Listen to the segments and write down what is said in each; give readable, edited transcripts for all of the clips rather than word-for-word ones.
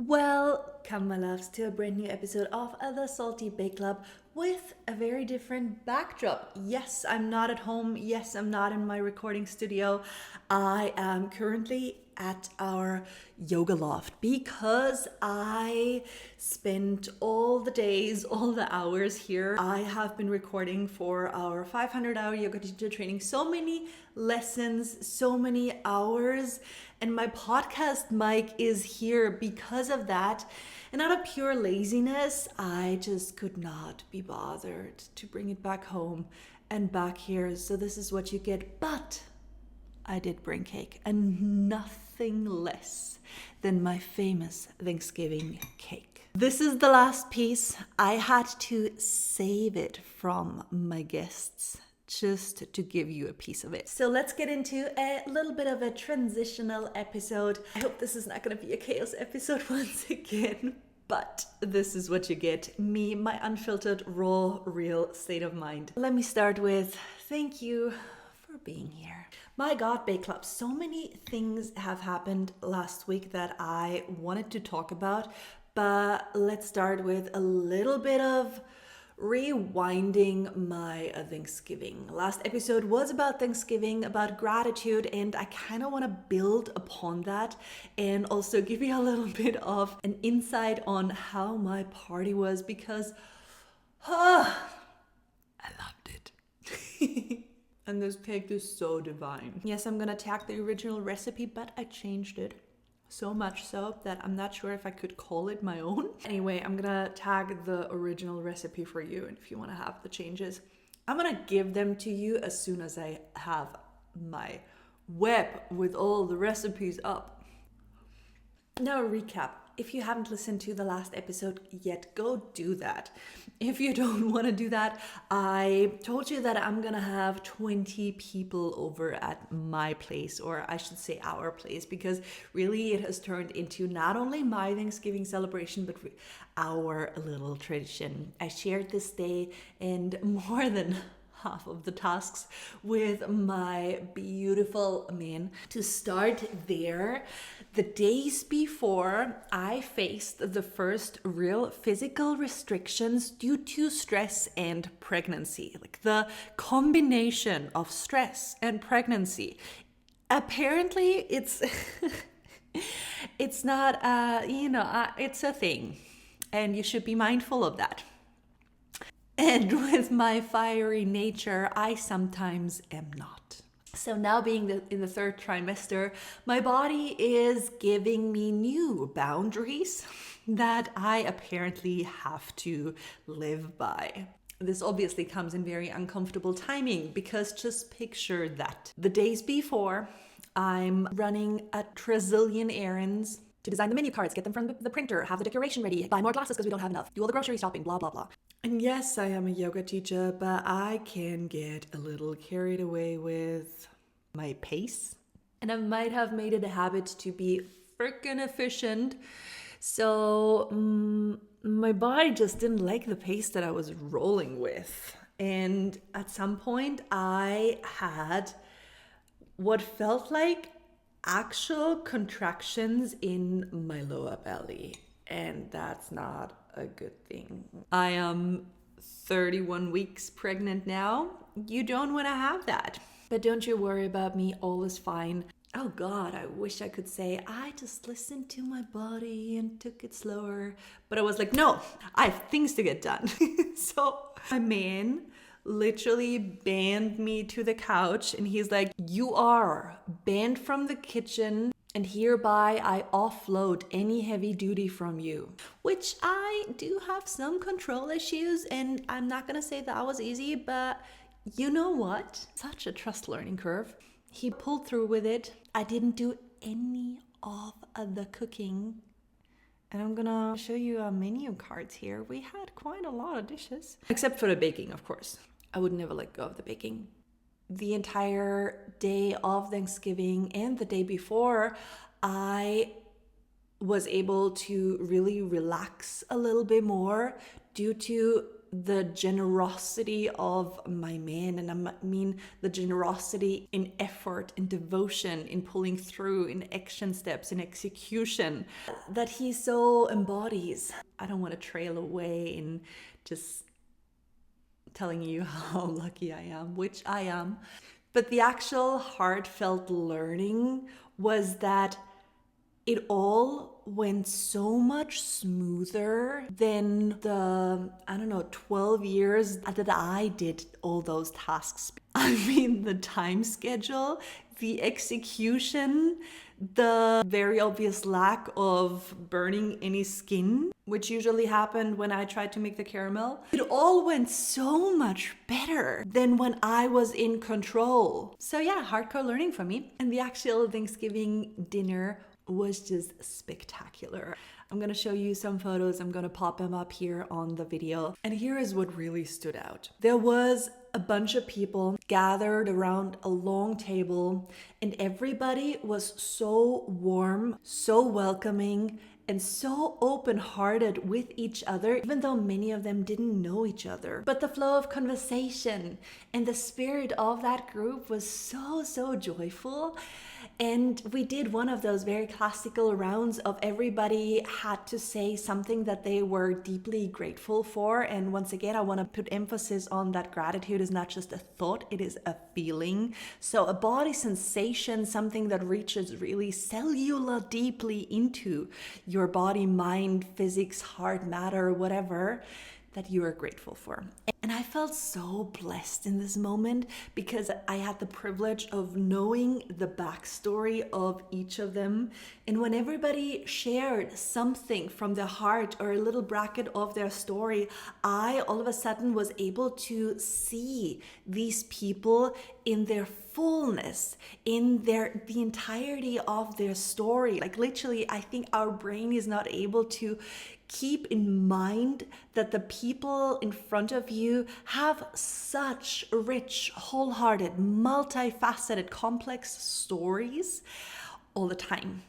Welcome, my loves, to a brand new episode of the Salty Bake Club with a very different backdrop. Yes, I'm not at home. Yes, I'm not in my recording studio. I am currently at our yoga loft because I spent all the days, all the hours here. I have been recording for our 500-hour yoga teacher training so many lessons, so many hours, and my podcast mic is here because of that. And out of pure laziness, I just could not be bothered to bring it back home and back here. So this is what you get. But I did bring cake, and nothing less than my famous Thanksgiving cake. This is the last piece. I had to save it from my guests just to give you a piece of it. So let's get into a little bit of a transitional episode. I hope this is not going to be a chaos episode once again, but this is what you get. Me, my unfiltered, raw, real state of mind. Let me start with thank you for being here. My God, Bake Club, so many things have happened last week that I wanted to talk about, but let's start with a little bit of rewinding my Thanksgiving. Last episode was about Thanksgiving, about gratitude, and I kind of want to build upon that and also give you a little bit of an insight on how my party was because I loved it. And this cake is so divine. Yes, I'm gonna tag the original recipe, but I changed it. So much so that I'm not sure if I could call it my own. Anyway, I'm gonna tag the original recipe for you, and if you wanna have the changes, I'm gonna give them to you as soon as I have my web with all the recipes up. Now a recap. If you haven't listened to the last episode yet, go do that. If you don't want to do that, I told you that I'm gonna have 20 people over at my place, or I should say our place, because really it has turned into not only my Thanksgiving celebration, but our little tradition. I shared this day and more than half of the tasks with my beautiful man. To start there, the days before, I faced the first real physical restrictions due to stress and pregnancy. Like the combination of stress and pregnancy. Apparently, it's it's not it's a thing, and you should be mindful of that. And with my fiery nature, I sometimes am not. So now being in the third trimester, my body is giving me new boundaries that I apparently have to live by. This obviously comes in very uncomfortable timing because just picture that. The days before, I'm running a trazillion errands to design the menu cards, get them from the printer, have the decoration ready, buy more glasses because we don't have enough, do all the grocery shopping, blah, blah, blah. And yes, I am a yoga teacher, but I can get a little carried away with my pace. And I might have made it a habit to be freaking efficient. So my body just didn't like the pace that I was rolling with. And at some point I had what felt like actual contractions in my lower belly. And that's not a good thing. I am 31 weeks pregnant now. You don't want to have that. But don't you worry about me, all is fine. Oh God, I wish I could say I just listened to my body and took it slower. But I was like, no, I have things to get done. So my man literally banned me to the couch and he's like, you are banned from the kitchen, and hereby I offload any heavy duty from you. Which I do have some control issues, and I'm not gonna say that was easy, but you know what? Such a trust learning curve. He pulled through with it. I didn't do any of the cooking. And I'm gonna show you our menu cards here. We had quite a lot of dishes. Except for the baking, of course. I would never let go of the baking. The entire day of Thanksgiving and the day before, I was able to really relax a little bit more due to the generosity of my man, and I mean the generosity in effort, in devotion, in pulling through, in action steps, in execution, that he so embodies. I don't want to trail away in just telling you how lucky I am, which I am. But the actual heartfelt learning was that it all went so much smoother than the, 12 years that I did all those tasks. I mean, the time schedule, the execution, the very obvious lack of burning any skin, which usually happened when I tried to make the caramel. It all went so much better than when I was in control. So yeah, hardcore learning for me. And the actual Thanksgiving dinner was just spectacular. I'm gonna show you some photos. I'm gonna pop them up here on the video. And here is what really stood out. There was a bunch of people gathered around a long table, and everybody was so warm, so welcoming, and so open-hearted with each other, even though many of them didn't know each other. But the flow of conversation and the spirit of that group was so joyful. And we did one of those very classical rounds of everybody had to say something that they were deeply grateful for. And once again, I want to put emphasis on that gratitude is not just a thought, it is a feeling. So a body sensation, something that reaches really cellular deeply into your body, mind, physics, heart, matter, whatever, that you are grateful for. And I felt so blessed in this moment because I had the privilege of knowing the backstory of each of them. And when everybody shared something from their heart or a little bracket of their story, I all of a sudden was able to see these people in their fullness, in the entirety of their story. Like literally, I think our brain is not able to keep in mind that the people in front of you have such rich, wholehearted, multifaceted, complex stories all the time.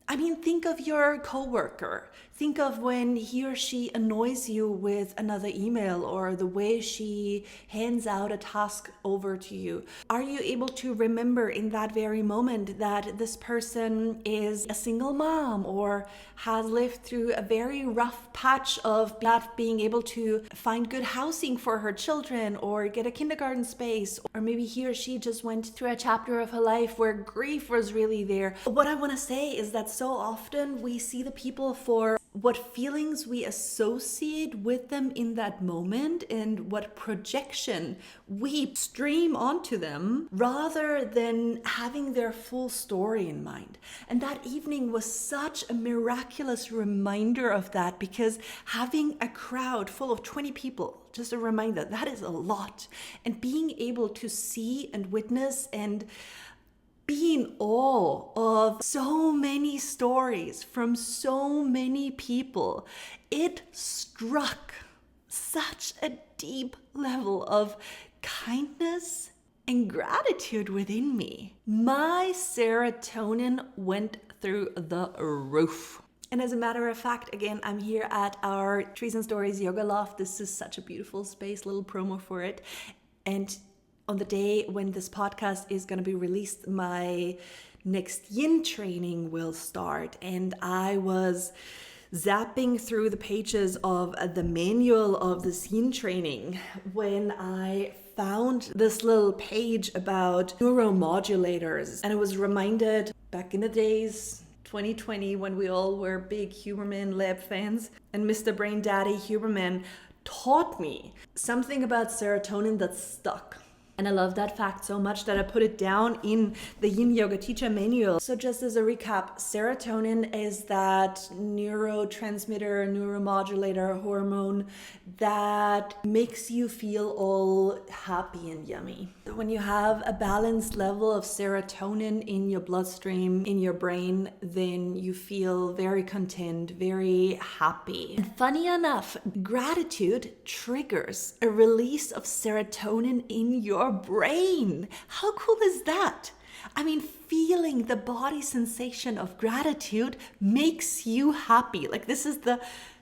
I mean, think of your coworker. Think of when he or she annoys you with another email or the way she hands out a task over to you. Are you able to remember in that very moment that this person is a single mom or has lived through a very rough patch of not being able to find good housing for her children or get a kindergarten space? Or maybe he or she just went through a chapter of her life where grief was really there. What I want to say is that so often we see the people for what feelings we associate with them in that moment and what projection we stream onto them rather than having their full story in mind. And that evening was such a miraculous reminder of that, because having a crowd full of 20 people, just a reminder, that is a lot. And being able to see and witness and be in awe of so many stories from so many people, it struck such a deep level of kindness and gratitude within me. My serotonin went through the roof. And as a matter of fact, again, I'm here at our Trees and Stories yoga loft. This is such a beautiful space, little promo for it. And on the day when this podcast is going to be released, my next yin training will start. And I was zapping through the pages of the manual of this yin training when I found this little page about neuromodulators. And I was reminded back in the days, 2020, when we all were big Huberman Lab fans, and Mr. Brain Daddy Huberman taught me something about serotonin that stuck. And I love that fact so much that I put it down in the Yin Yoga Teacher Manual. So just as a recap, serotonin is that neurotransmitter, neuromodulator hormone that makes you feel all happy and yummy. When you have a balanced level of serotonin in your bloodstream, in your brain, then you feel very content, very happy. And funny enough, gratitude triggers a release of serotonin in your brain. How cool is that? I mean, feeling the body sensation of gratitude makes you happy. Like, this is the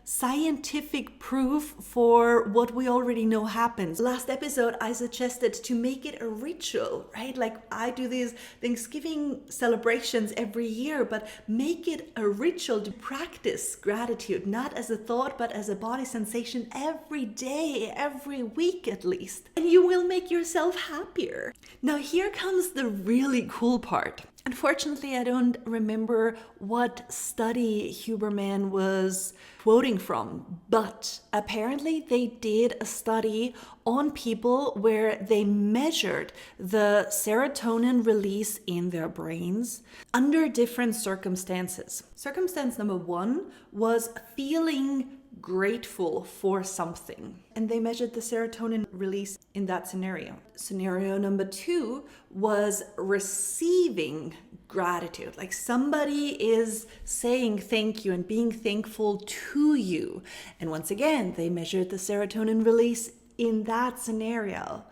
scientific proof for what we already know happens. Last episode, I suggested to make it a ritual, right? Like I do these Thanksgiving celebrations every year, but make it a ritual to practice gratitude, not as a thought, but as a body sensation every day, every week at least. And you will make yourself happier. Now, here comes the really cool part. Unfortunately, I don't remember what study Huberman was quoting from, but apparently they did a study on people where they measured the serotonin release in their brains under different circumstances. Circumstance number 1 was feeling grateful for something, and they measured the serotonin release in that scenario. Scenario number 2 was receiving gratitude, like somebody is saying thank you and being thankful to you, and once again they measured the serotonin release in that scenario.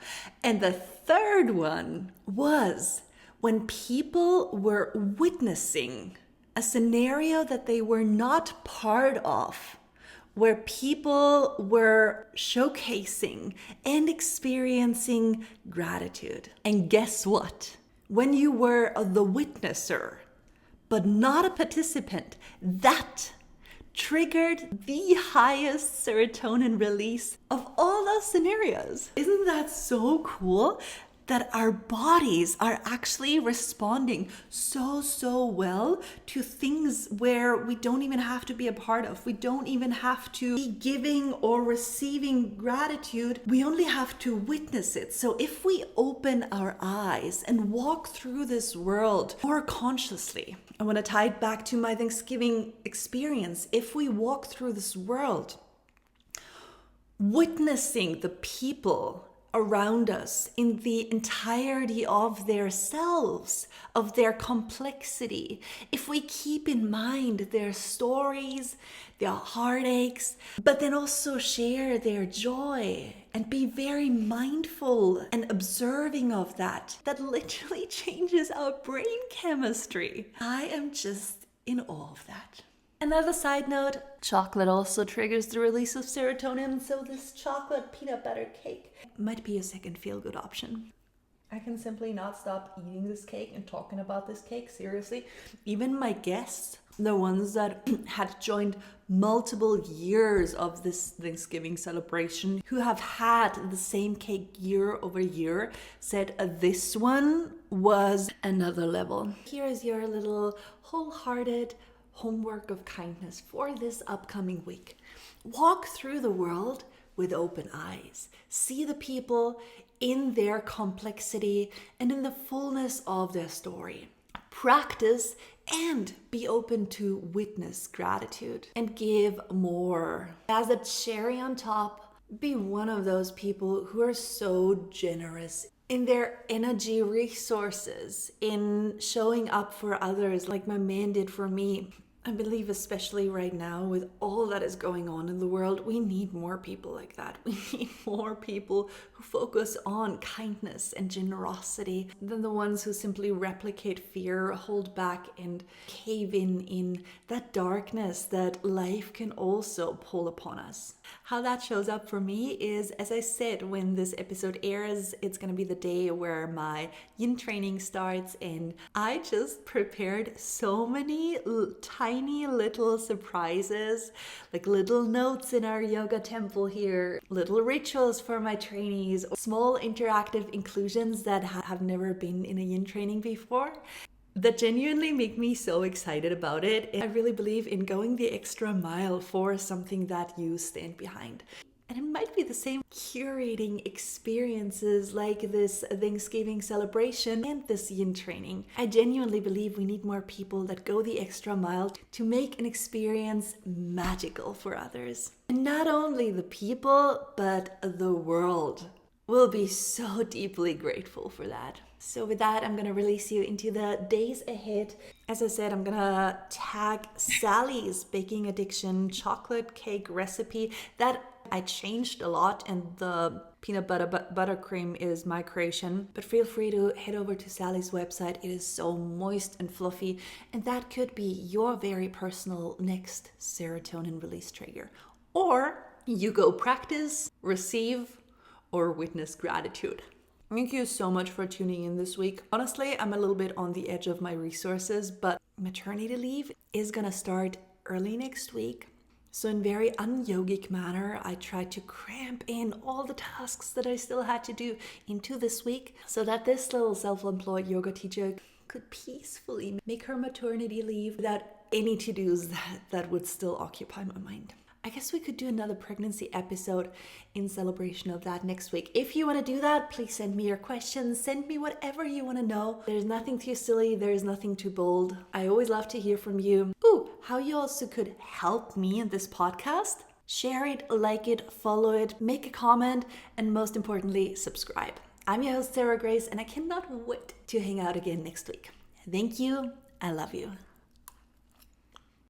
And the third one was when people were witnessing a scenario that they were not part of, where people were showcasing and experiencing gratitude. And guess what? When you were the witnesser, but not a participant, that triggered the highest serotonin release of all those scenarios. Isn't that so cool? That our bodies are actually responding so well to things where we don't even have to be a part of. We don't even have to be giving or receiving gratitude. We only have to witness it. So if we open our eyes and walk through this world more consciously, I want to tie it back to my Thanksgiving experience. If we walk through this world, witnessing the people around us in the entirety of their selves, of their complexity, if we keep in mind their stories, their heartaches, but then also share their joy and be very mindful and observing of that, that literally changes our brain chemistry. I am just in awe of that. Another side note, chocolate also triggers the release of serotonin, so this chocolate peanut butter cake might be a second feel-good option. I can simply not stop eating this cake and talking about this cake, seriously. Even my guests, the ones that had joined multiple years of this Thanksgiving celebration, who have had the same cake year over year, said this one was another level. Here is your little wholehearted homework of kindness for this upcoming week. Walk through the world with open eyes. See the people in their complexity and in the fullness of their story. Practice and be open to witness gratitude and give more. As a cherry on top, be one of those people who are so generous in their energy resources, in showing up for others like my man did for me. I believe especially right now with all that is going on in the world, we need more people like that. We need more people who focus on kindness and generosity than the ones who simply replicate fear, hold back and cave in that darkness that life can also pull upon us. How that shows up for me is, as I said, when this episode airs, it's going to be the day where my yin training starts, and I just prepared so many tiny little surprises, like little notes in our yoga temple here, little rituals for my trainees, small interactive inclusions that have never been in a yin training before, that genuinely make me so excited about it. I really believe in going the extra mile for something that you stand behind. And it might be the same curating experiences like this Thanksgiving celebration and this yin training. I genuinely believe we need more people that go the extra mile to make an experience magical for others. And not only the people, but the world will be so deeply grateful for that. So with that, I'm going to release you into the days ahead. As I said, I'm going to tag Sally's baking addiction chocolate cake recipe that I changed a lot, and the peanut butter buttercream is my creation. But feel free to head over to Sally's website. It is so moist and fluffy, and that could be your very personal next serotonin release trigger. Or you go practice, receive, or witness gratitude. Thank you so much for tuning in this week. Honestly, I'm a little bit on the edge of my resources, but maternity leave is gonna start early next week. So in very un-yogic manner, I tried to cramp in all the tasks that I still had to do into this week so that this little self-employed yoga teacher could peacefully make her maternity leave without any to-dos that would still occupy my mind. I guess we could do another pregnancy episode in celebration of that next week. If you want to do that, please send me your questions. Send me whatever you want to know. There's nothing too silly. There's nothing too bold. I always love to hear from you. Ooh, how you also could help me in this podcast. Share it, like it, follow it, make a comment, and most importantly, subscribe. I'm your host, Sarah Grace, and I cannot wait to hang out again next week. Thank you. I love you.